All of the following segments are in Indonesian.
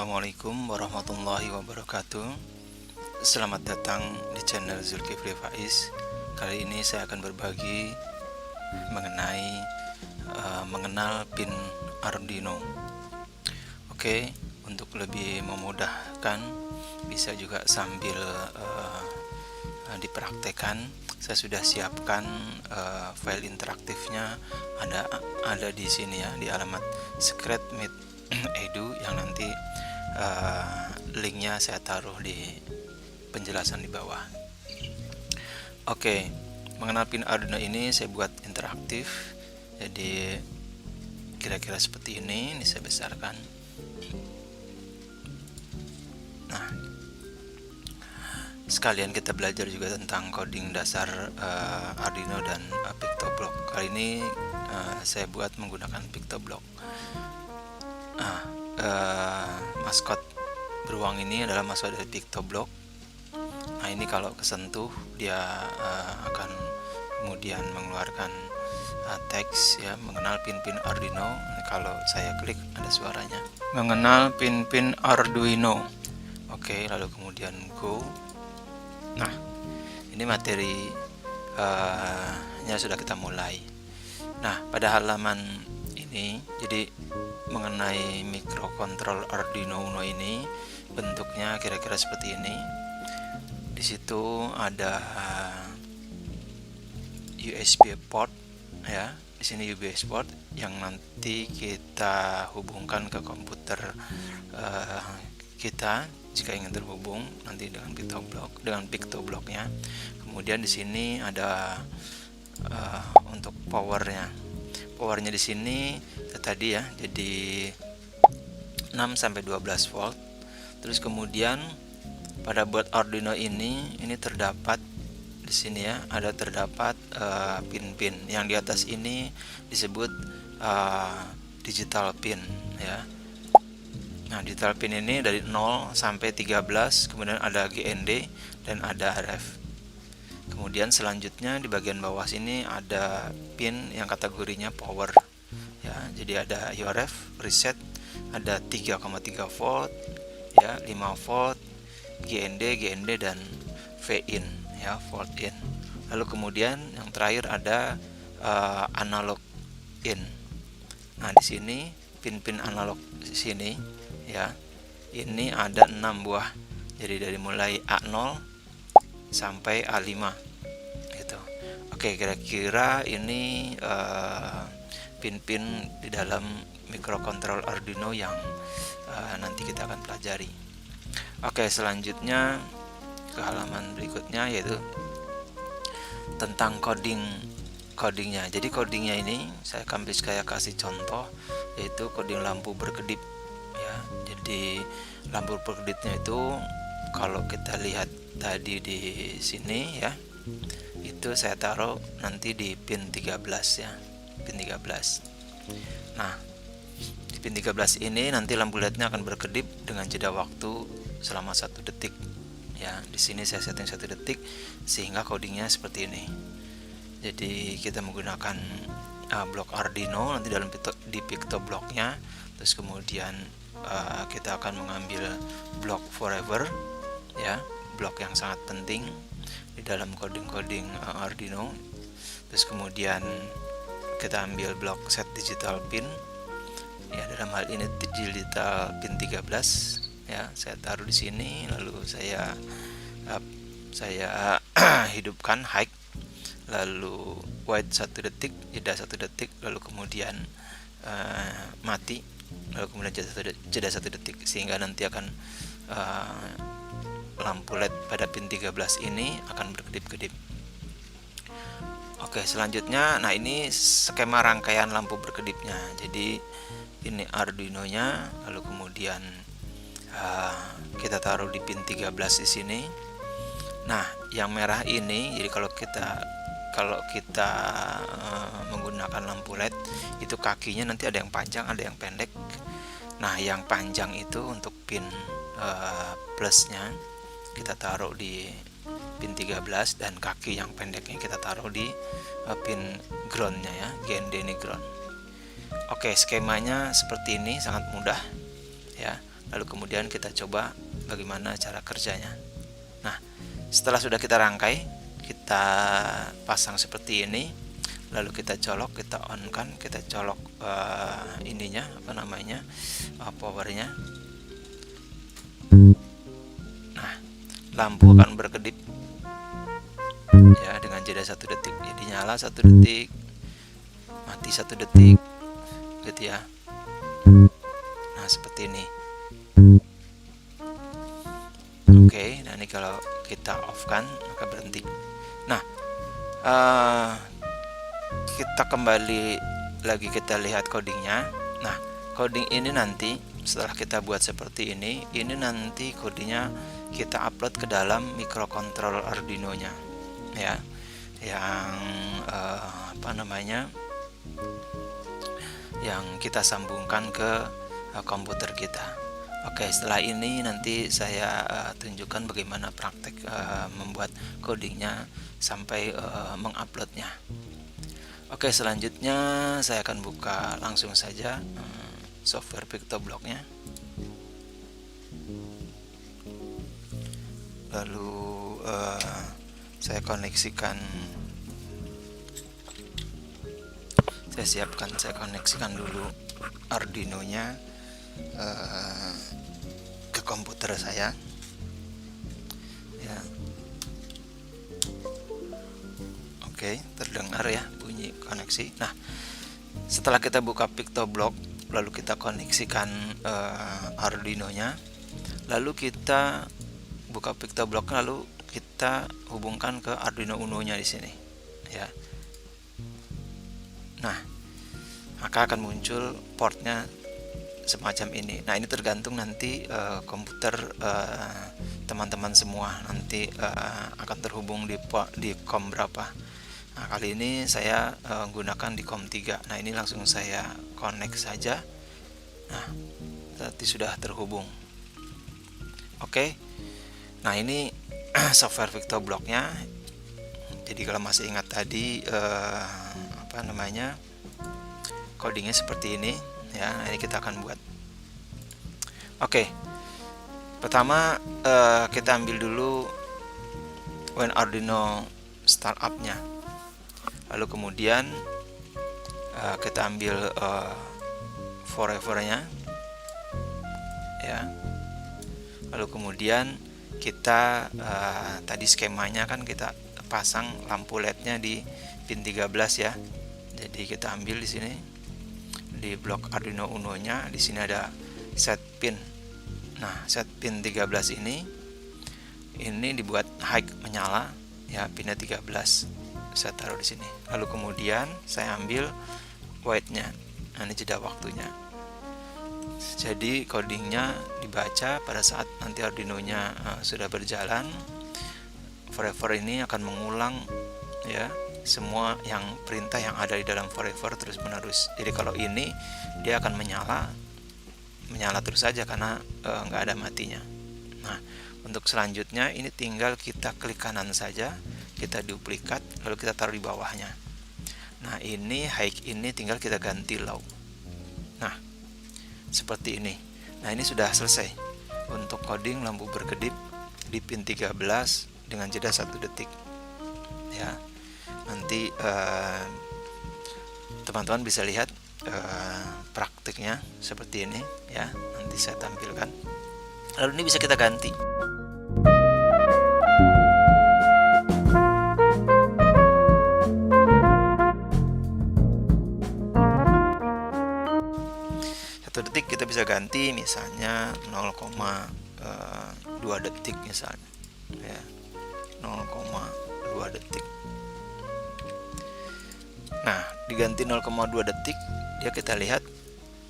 Assalamualaikum warahmatullahi wabarakatuh. Selamat datang di channel Zulkifli Faiz. Kali ini saya akan berbagi mengenai mengenal pin Arduino. Oke, untuk lebih memudahkan bisa juga sambil dipraktekkan. Saya sudah siapkan file interaktifnya ada di sini ya, di alamat Secretmeet Edu yang nanti linknya saya taruh di penjelasan di bawah. Oke, mengenal pin Arduino ini saya buat interaktif, jadi kira-kira seperti ini saya besarkan. Nah, sekalian kita belajar juga tentang coding dasar Arduino dan PictoBlock. Kali ini saya buat menggunakan PictoBlock. Maskot beruang ini adalah maskot dari PictoBlock. Nah, ini kalau kesentuh dia akan kemudian mengeluarkan teks ya, mengenal pin-pin Arduino. Kalau saya klik ada suaranya, mengenal pin-pin Arduino. Oke, lalu kemudian go. Nah, ini materi nya sudah kita mulai. Nah, pada halaman ini jadi mengenai microcontroller Arduino Uno ini bentuknya kira-kira seperti ini. Di situ ada USB port ya. Di sini USB port yang nanti kita hubungkan ke komputer kita jika ingin terhubung nanti dengan PictoBlocknya. Kemudian di sini ada untuk powernya di sini tadi ya, jadi 6 sampai 12 volt. Terus kemudian pada board Arduino ini terdapat di sini ya, terdapat pin-pin yang di atas ini disebut digital pin ya. Nah, digital pin ini dari 0 sampai 13, kemudian ada GND dan ada RF. Kemudian selanjutnya di bagian bawah sini ada pin yang kategorinya power ya. Jadi ada URF, reset, ada 3,3 volt ya, 5 volt, GND dan VIN ya, volt in. Lalu kemudian yang terakhir ada analog in. Nah, di sini pin-pin analog di sini ya. Ini ada 6 buah. Jadi dari mulai A0 sampai A5 gitu. Oke, kira-kira ini pin-pin di dalam microcontroller Arduino yang nanti kita akan pelajari. Oke, selanjutnya ke halaman berikutnya yaitu tentang codingnya. Jadi codingnya ini saya kasih contoh, yaitu coding lampu berkedip ya. Jadi lampu berkedipnya itu kalau kita lihat tadi di sini ya, itu saya taruh nanti di pin 13 ya, pin 13. Nah, di pin 13 ini nanti lampu LED-nya akan berkedip dengan jeda waktu selama 1 detik ya. Di sini saya setting 1 detik sehingga codingnya seperti ini. Jadi kita menggunakan blok Arduino nanti dalam di PictoBlocknya. Terus kemudian kita akan mengambil blok forever ya, blok yang sangat penting di dalam coding Arduino. Terus kemudian kita ambil blok set digital pin ya, dalam hal ini digital pin 13 ya, saya taruh di sini. Lalu saya hidupkan high, lalu wait 1 detik, jeda 1 detik, lalu kemudian mati, lalu kemudian jeda 1 detik sehingga nanti akan lampu LED pada pin 13 ini akan berkedip-kedip. Oke, selanjutnya nah ini skema rangkaian lampu berkedipnya. Jadi ini Arduino nya, lalu kemudian kita taruh di pin 13 di sini. Nah, yang merah ini, jadi kalau kita menggunakan lampu LED itu kakinya nanti ada yang panjang, ada yang pendek. Nah, yang panjang itu untuk pin plusnya kita taruh di pin 13 dan kaki yang pendeknya kita taruh di pin groundnya ya, GND ini ground. Oke, skemanya seperti ini, sangat mudah ya. lalu kemudian kita coba bagaimana cara kerjanya. Nah, setelah sudah kita rangkai, kita pasang seperti ini, lalu kita colok, kita on kan, kita colok ininya powernya. Nah, lampu akan berkedip ya dengan jeda 1 detik. Jadi nyala 1 detik, mati 1 detik gitu ya. Nah, seperti ini. Oke, nah ini kalau kita off kan maka berhenti. Nah, kita kembali lagi, kita lihat codingnya. Nah, coding ini nanti setelah kita buat seperti ini nanti codingnya kita upload ke dalam microcontroller Arduino nya ya, yang yang kita sambungkan ke komputer kita. Oke, setelah ini nanti saya tunjukkan bagaimana praktek membuat codingnya sampai menguploadnya. Oke, selanjutnya saya akan buka langsung saja software PictoBlock-nya. Lalu saya koneksikan, saya koneksikan dulu Arduino-nya ke komputer saya ya. Oke, terdengar ya bunyi koneksi. Nah, setelah kita buka PictoBlock, lalu kita koneksikan Arduino-nya, lalu kita buka PictoBlock, lalu kita hubungkan ke Arduino Uno-nya di sini ya. Nah, maka akan muncul portnya semacam ini. Nah, ini tergantung nanti komputer teman-teman semua nanti akan terhubung di COM berapa. Nah, kali ini saya gunakan di COM 3. Nah, ini langsung saya connect saja. Nah, berarti sudah terhubung. Oke. Nah, ini software PictoBlock-nya. Jadi kalau masih ingat tadi codingnya seperti ini ya. Nah, ini kita akan buat. Oke. Pertama kita ambil dulu When Arduino Startup-nya. Lalu kemudian kita ambil forever-nya ya. Lalu kemudian kita tadi skemanya kan kita pasang lampu LED-nya di pin 13 ya. Jadi kita ambil di sini di blok Arduino Uno-nya, di sini ada set pin. Nah, set pin 13 ini dibuat high menyala ya, pinnya 13. Saya taruh di sini. Lalu kemudian saya ambil white-nya. Nah, ini jeda waktunya. Jadi codingnya dibaca pada saat nanti Arduino-nya sudah berjalan. Forever ini akan mengulang ya semua yang perintah yang ada di dalam forever terus menerus. Jadi kalau ini dia akan menyala terus saja karena nggak ada matinya. Nah, untuk selanjutnya ini tinggal kita klik kanan saja, kita duplikat, lalu kita taruh di bawahnya. Nah, ini high ini tinggal kita ganti low. Nah, seperti ini. Nah, ini sudah selesai untuk coding lampu berkedip di pin 13 dengan jeda 1 detik ya. Nanti teman-teman bisa lihat praktiknya seperti ini ya, nanti saya tampilkan. Lalu ini bisa kita ganti. Detik kita bisa ganti misalnya 0,2 detik misalnya ya, 0,2 detik. Nah, diganti 0,2 detik dia, kita lihat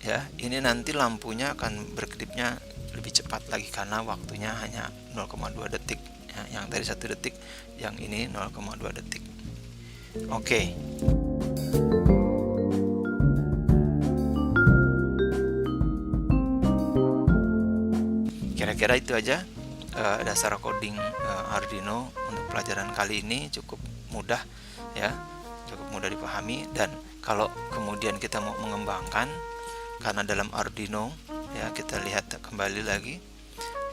ya, ini nanti lampunya akan berkedipnya lebih cepat lagi karena waktunya hanya 0,2 detik ya. Yang tadi 1 detik, yang ini 0,2 detik. Oke. Kira-kira itu aja dasar coding Arduino untuk pelajaran kali ini. Cukup mudah ya, cukup mudah dipahami. Dan kalau kemudian kita mau mengembangkan, karena dalam Arduino Ya, kita lihat kembali lagi.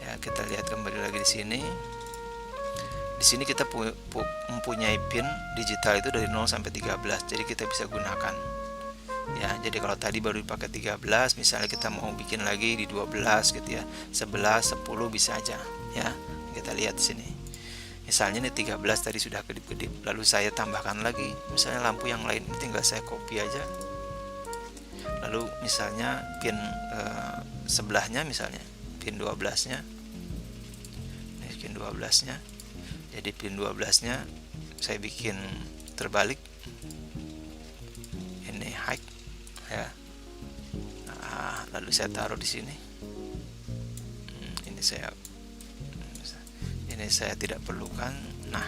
Ya, kita lihat kembali lagi di sini. Di sini kita mempunyai pin digital itu dari 0 sampai 13. Jadi kita bisa gunakan. Ya, jadi kalau tadi baru dipakai 13, misalnya kita mau bikin lagi di 12 gitu ya. 11, 10 bisa aja ya. Kita lihat di sini. Misalnya ini 13 tadi sudah kedip-kedip, lalu saya tambahkan lagi misalnya lampu yang lain, ini tinggal saya copy aja. Lalu misalnya pin sebelahnya, misalnya pin 12-nya. Ini pin 12-nya. Jadi pin 12-nya saya bikin terbalik. Ini high ya. Nah, lalu saya taruh di sini. Ini saya tidak perlukan. Nah,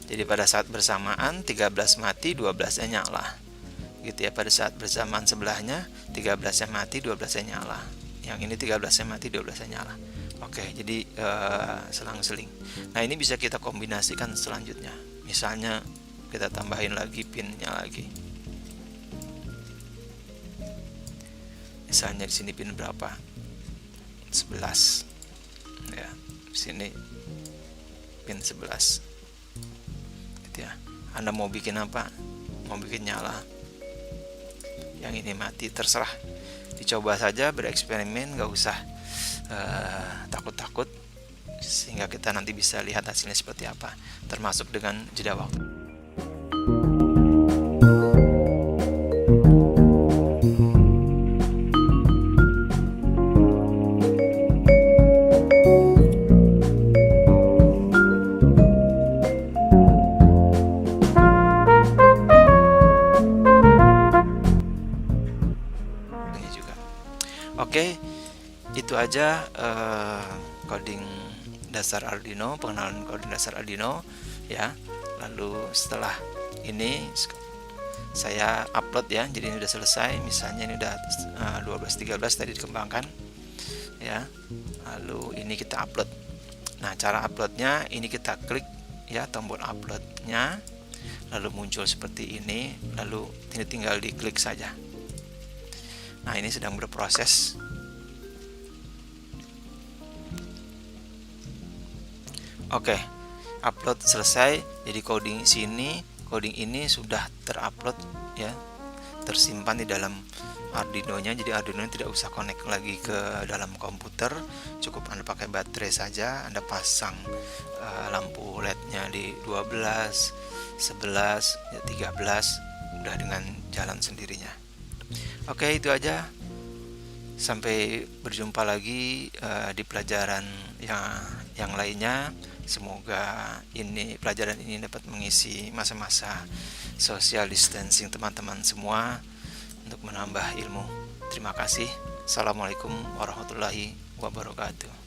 jadi pada saat bersamaan 13 mati, 12-nya nyala. Gitu ya, pada saat bersamaan sebelahnya 13-nya mati, 12-nya nyala. Yang ini 13-nya mati, 12-nya nyala. Oke, jadi selang-seling. Nah, ini bisa kita kombinasikan selanjutnya. Misalnya kita tambahin lagi pinnya lagi. Misalnya di sini pin berapa? 11. Ya, di sini pin 11. Gitu ya. Anda mau bikin apa? Mau bikin nyala. Yang ini mati, terserah. Dicoba saja, bereksperimen, nggak usah takut-takut, sehingga kita nanti bisa lihat hasilnya seperti apa, termasuk dengan jeda waktu. Ini juga. Oke, itu aja coding dasar Arduino, pengenalan coding dasar Arduino ya. Lalu setelah ini saya upload ya, jadi ini udah selesai. Misalnya ini udah 12-13 tadi dikembangkan ya. Lalu ini kita upload. Nah, cara uploadnya ini kita klik ya, tombol uploadnya, lalu muncul seperti ini, lalu ini tinggal diklik saja. Nah, ini sedang berproses. Oke, upload selesai. Jadi coding ini sudah terupload ya, tersimpan di dalam Arduino-nya. Jadi Arduino tidak usah connect lagi ke dalam komputer, cukup Anda pakai baterai saja. Anda pasang lampu LED-nya di 12, 11, 13, udah dengan jalan sendirinya. Oke, itu aja. Sampai berjumpa lagi di pelajaran yang lainnya. Semoga pelajaran ini dapat mengisi masa-masa social distancing teman-teman semua untuk menambah ilmu. Terima kasih. Assalamualaikum warahmatullahi wabarakatuh.